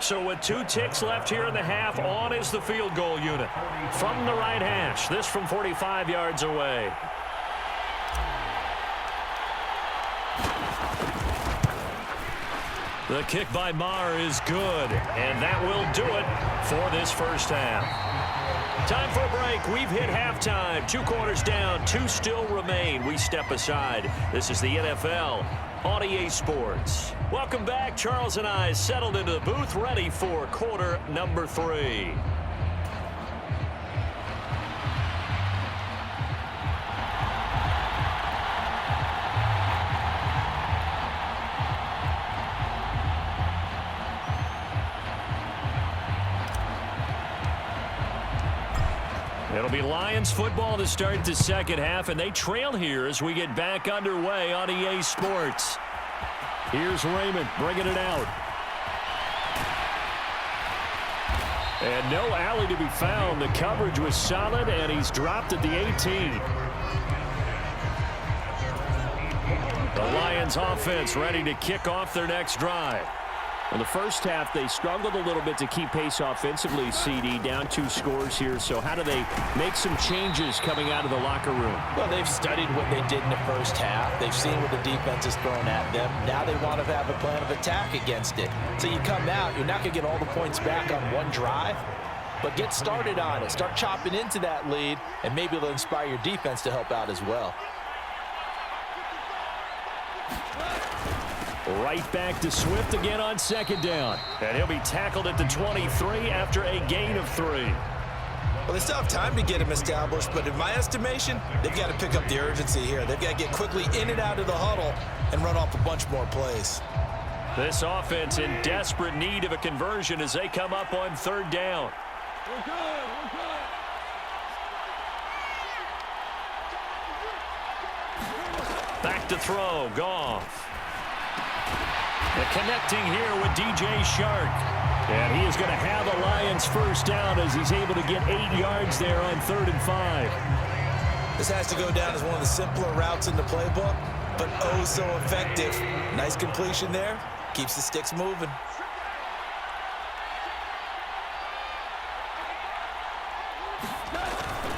So with 2 ticks left here in the half, on is the field goal unit. From the right hash, this from 45 yards away. The kick by Maher is good, and that will do it for this first half. Time for a break. We've hit halftime. 2 quarters down, 2 still remain. We step aside. This is the NFL on EA Sports. Welcome back. Charles and I settled into the booth, ready for quarter number 3. It'll be Lions football to start the second half, and they trail here as we get back underway on EA Sports. Here's Raymond bringing it out. And no alley to be found. The coverage was solid, and he's dropped at the 18. The Lions offense ready to kick off their next drive. In the first half, they struggled a little bit to keep pace offensively, CD, down 2 scores here. So how do they make some changes coming out of the locker room? Well, they've studied what they did in the first half. They've seen what the defense is throwing at them. Now they want to have a plan of attack against it. So you come out, you're not going to get all the points back on one drive, but get started on it. Start chopping into that lead, and maybe it'll inspire your defense to help out as well. Right back to Swift again on second down. And he'll be tackled at the 23 after a gain of 3. Well, they still have time to get him established, but in my estimation, they've got to pick up the urgency here. They've got to get quickly in and out of the huddle and run off a bunch more plays. This offense in desperate need of a conversion as they come up on 3rd down. We're good. We're good. Back to throw. Goff. The connecting here with DJ Shark. And he is going to have a Lions first down as he's able to get 8 yards there on 3rd and 5. This has to go down as one of the simpler routes in the playbook, but oh so effective. Nice completion there. Keeps the sticks moving.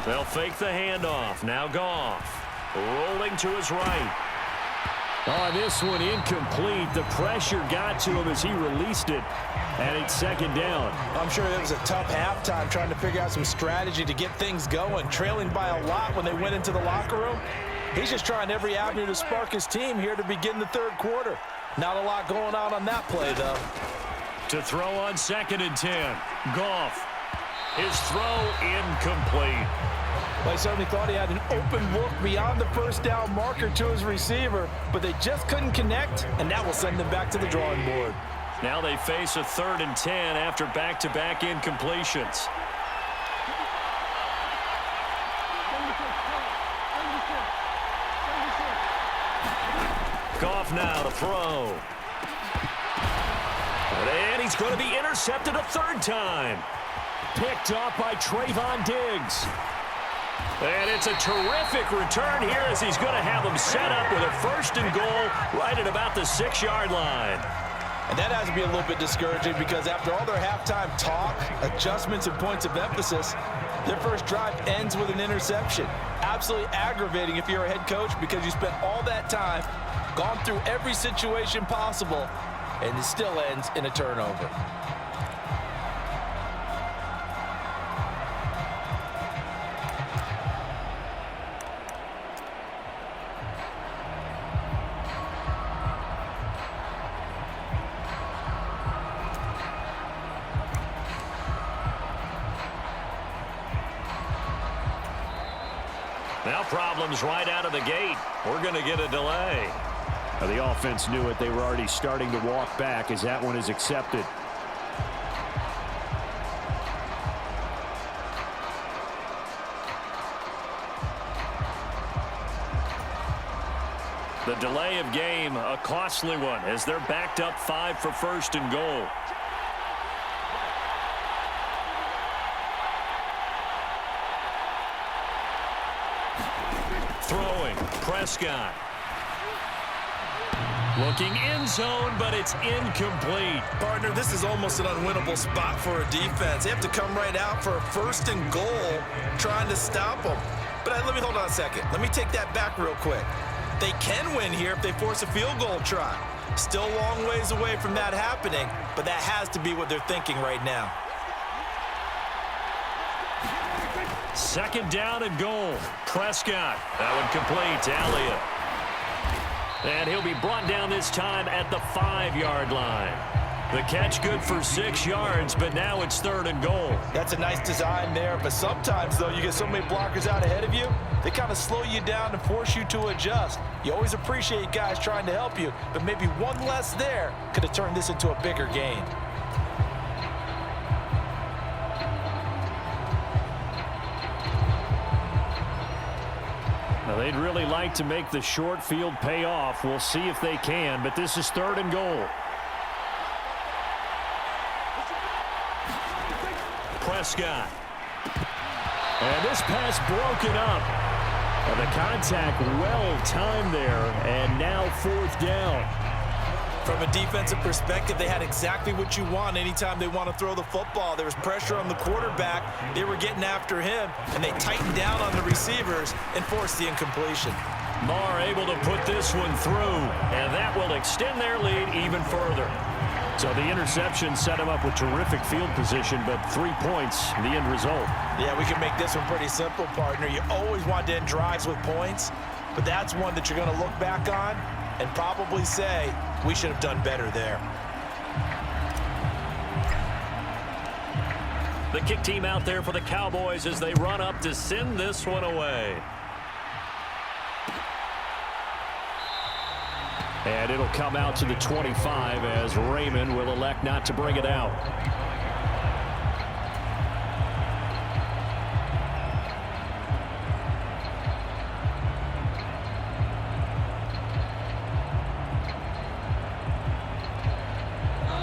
They'll fake the handoff. Now Goff. Rolling to his right. Oh, this one incomplete. The pressure got to him as he released it, and it's 2nd down. I'm sure it was a tough halftime trying to figure out some strategy to get things going, trailing by a lot when they went into the locker room. He's just trying every avenue to spark his team here to begin the 3rd quarter. Not a lot going on that play, though. To throw on 2nd and 10. Goff. His throw incomplete. Well, he certainly thought he had an open look beyond the first down marker to his receiver, but they just couldn't connect, and that will send them back to the drawing board. Now they face a 3rd and 10 after back-to-back incompletions. Goff now to throw. And he's going to be intercepted a 3rd time. Picked off by Trayvon Diggs. And it's a terrific return here as he's going to have them set up with a 1st and goal right at about the 6-yard line. And that has to be a little bit discouraging because after all their halftime talk, adjustments, and points of emphasis, their first drive ends with an interception. Absolutely aggravating if you're a head coach because you spent all that time, gone through every situation possible, and it still ends in a turnover. Now problems right out of the gate. We're going to get a delay. Now the offense knew it. They were already starting to walk back as that one is accepted. The delay of game, a costly one as they're backed up 5 for 1st and goal. Throwing, Prescott. Looking end zone, but it's incomplete. Partner, this is almost an unwinnable spot for a defense. They have to come right out for a 1st and goal trying to stop them. But let me hold on a second. Let me take that back real quick. They can win here if they force a field goal try. Still a long ways away from that happening, but that has to be what they're thinking right now. 2nd down and goal. Prescott. That one complete to Elliott. And he'll be brought down this time at the 5-yard line. The catch good for 6 yards, but now it's 3rd and goal. That's a nice design there, but sometimes, though, you get so many blockers out ahead of you, they kind of slow you down and force you to adjust. You always appreciate guys trying to help you, but maybe one less there could have turned this into a bigger game. Now, they'd really like to make the short field pay off. We'll see if they can, but this is 3rd and goal. Prescott. And this pass broken up. And the contact well timed there, and now 4th down. From a defensive perspective, they had exactly what you want anytime they want to throw the football. There was pressure on the quarterback. They were getting after him, and they tightened down on the receivers and forced the incompletion. Marr able to put this one through, and that will extend their lead even further. So the interception set him up with terrific field position, but 3 points, the end result. Yeah, we can make this one pretty simple, partner. You always want to end drives with points, but that's one that you're going to look back on and probably say, we should have done better there. The kick team out there for the Cowboys as they run up to send this one away. And it'll come out to the 25 as Raymond will elect not to bring it out.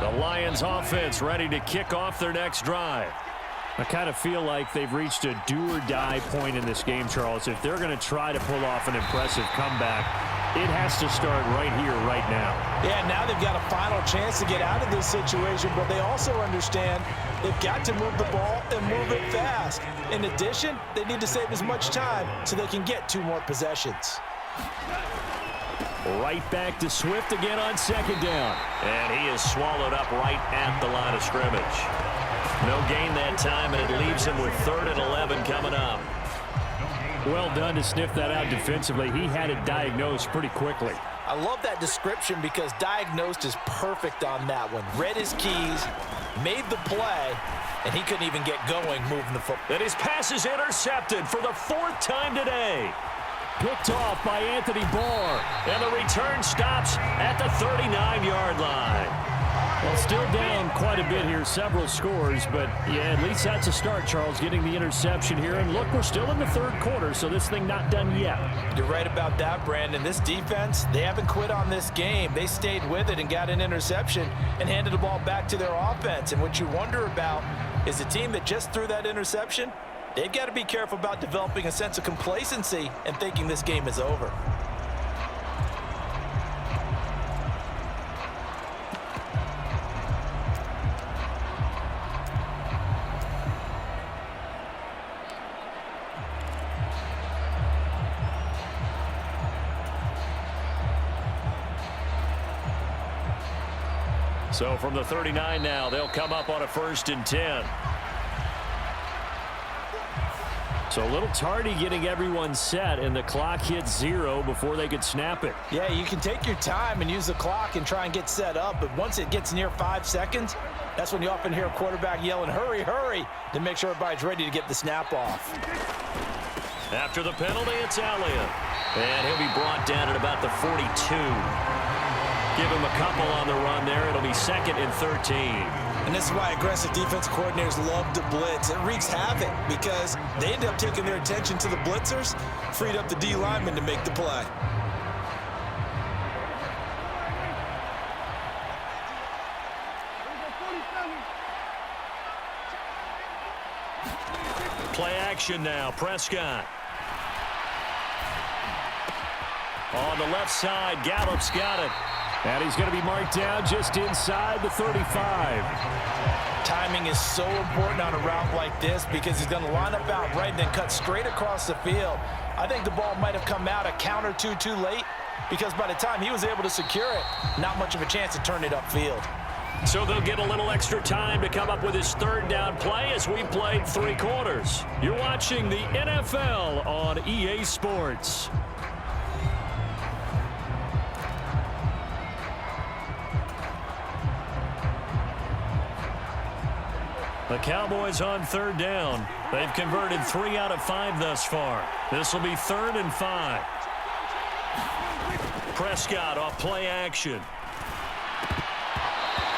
The Lions offense ready to kick off their next drive. I kind of feel like they've reached a do-or-die point in this game, Charles. If they're going to try to pull off an impressive comeback, it has to start right here, right now. Yeah, now they've got a final chance to get out of this situation, but they also understand they've got to move the ball and move it fast. In addition, they need to save as much time so they can get 2 more possessions. Right back to Swift again on 2nd down. And he is swallowed up right at the line of scrimmage. No gain that time, and it leaves him with 3rd and 11 coming up. Well done to sniff that out defensively. He had it diagnosed pretty quickly. I love that description because diagnosed is perfect on that one. Read his keys, made the play, and he couldn't even get going moving the football. And his pass is intercepted for the 4th time today. Picked off by Anthony Barr. And the return stops at the 39-yard line. Well, still down quite a bit here, several scores, but yeah, at least that's a start, Charles, getting the interception here. And look, we're still in the 3rd quarter, so this thing not done yet. You're right about that, Brandon. This defense, they haven't quit on this game. They stayed with it and got an interception and handed the ball back to their offense. And what you wonder about is the team that just threw that interception, they've got to be careful about developing a sense of complacency and thinking this game is over. So from the 39 now, they'll come up on a 1st and 10. So a little tardy getting everyone set, and the clock hits 0 before they could snap it. Yeah, you can take your time and use the clock and try and get set up, but once it gets near 5 seconds, that's when you often hear a quarterback yelling, hurry, hurry, to make sure everybody's ready to get the snap off. After the penalty, it's Elliott. And he'll be brought down at about the 42. Give him a couple on the run there. It'll be 2nd and 13. And this is why aggressive defense coordinators love to blitz. It wreaks havoc because they end up taking their attention to the blitzers, freed up the D lineman to make the play. Play action now. Prescott. On the left side, Gallup's got it. And he's going to be marked down just inside the 35. Timing is so important on a route like this because he's going to line up out right and then cut straight across the field. I think the ball might have come out a count or two too late because by the time he was able to secure it, not much of a chance to turn it upfield. So they'll get a little extra time to come up with his third down play as we played 3 quarters. You're watching the NFL on EA Sports. The Cowboys on third down. They've converted 3 out of 5 thus far. This will be 3rd and 5. Prescott off play action.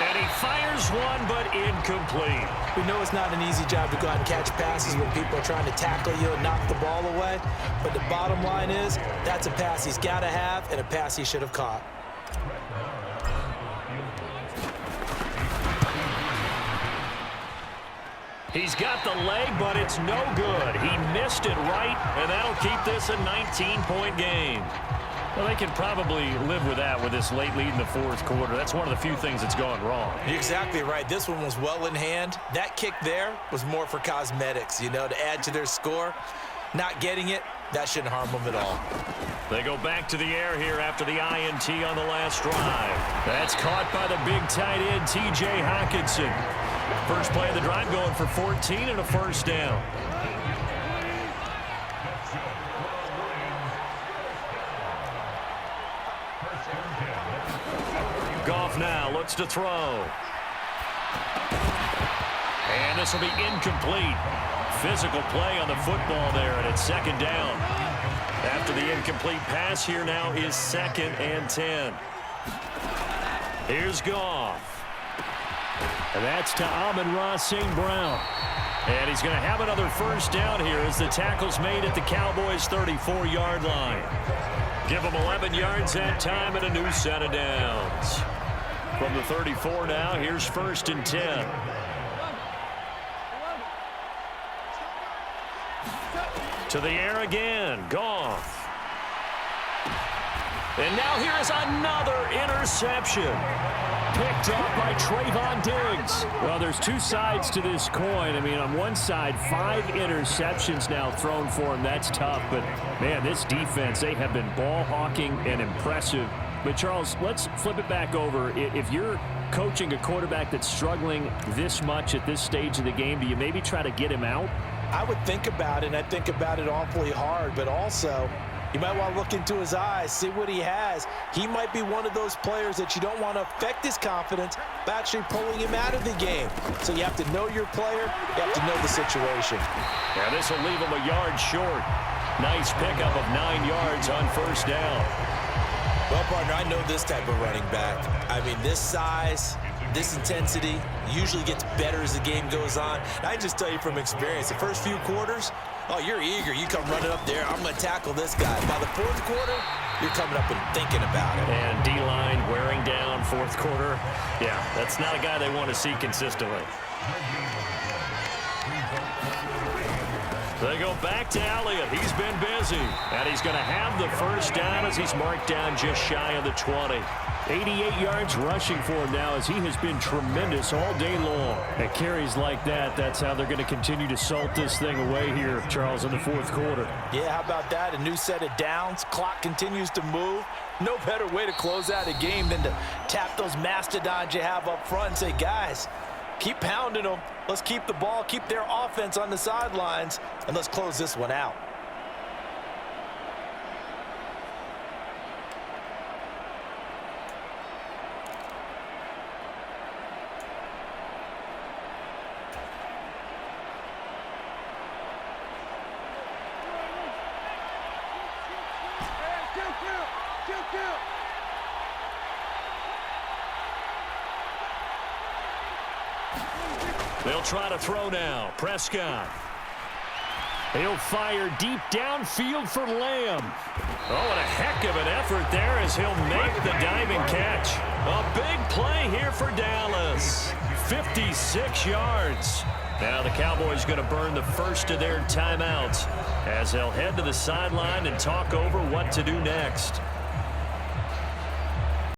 And he fires one, but incomplete. We know it's not an easy job to go out and catch passes when people are trying to tackle you and knock the ball away. But the bottom line is, that's a pass he's got to have and a pass he should have caught. He's got the leg, but it's no good. He missed it right, and that'll keep this a 19-point game. Well, they can probably live with that with this late lead in the 4th quarter. That's one of the few things that's gone wrong. You're exactly right. This one was well in hand. That kick there was more for cosmetics, you know, to add to their score. Not getting it, that shouldn't harm them at all. They go back to the air here after the INT on the last drive. That's caught by the big tight end, T.J. Hockenson. First play of the drive going for 14 and a first down. Goff now looks to throw. And this will be incomplete. Physical play on the football there, and it's 2nd down. After the incomplete pass, here now is 2nd and 10. Here's Goff. And that's to Amon-Ra St. Brown. And he's going to have another first down here as the tackle's made at the Cowboys' 34-yard line. Give them 11 yards that time and a new set of downs. From the 34 now, here's 1st and 10. To the air again, Goff. And now here is another interception. Picked off by Trayvon Diggs. Well, there's 2 sides to this coin. I mean, on one side, 5 interceptions now thrown for him. That's tough. But, man, this defense, they have been ball hawking and impressive. But, Charles, let's flip it back over. If you're coaching a quarterback that's struggling this much at this stage of the game, do you maybe try to get him out? I would think about it, and I think about it awfully hard, but also you might want to look into his eyes, see what he has. He might be one of those players that you don't want to affect his confidence by actually pulling him out of the game. So you have to know your player, you have to know the situation. Yeah, this will leave him a yard short. Nice pickup of 9 yards on first down. Well, partner, I know this type of running back. I mean, this size, this intensity usually gets better as the game goes on. And I just tell you from experience, the first few quarters, oh, you're eager. You come running up there. I'm going to tackle this guy. By the 4th quarter, you're coming up and thinking about it. And D-line wearing down 4th quarter. Yeah, that's not a guy they want to see consistently. They go back to Elliott. He's been busy. And he's going to have the first down as he's marked down just shy of the 20. 88 yards rushing for him now as he has been tremendous all day long. At carries like that, that's how they're going to continue to salt this thing away here, Charles, in the 4th quarter. Yeah, how about that? A new set of downs. Clock continues to move. No better way to close out a game than to tap those mastodons you have up front and say, guys, keep pounding them. Let's keep the ball, keep their offense on the sidelines, and let's close this one out. They'll try to throw now. Prescott. He'll fire deep downfield for Lamb. Oh, and a heck of an effort there as he'll make the diving catch. A big play here for Dallas. 56 yards. Now the Cowboys going to burn the first of their timeouts as they'll head to the sideline and talk over what to do next.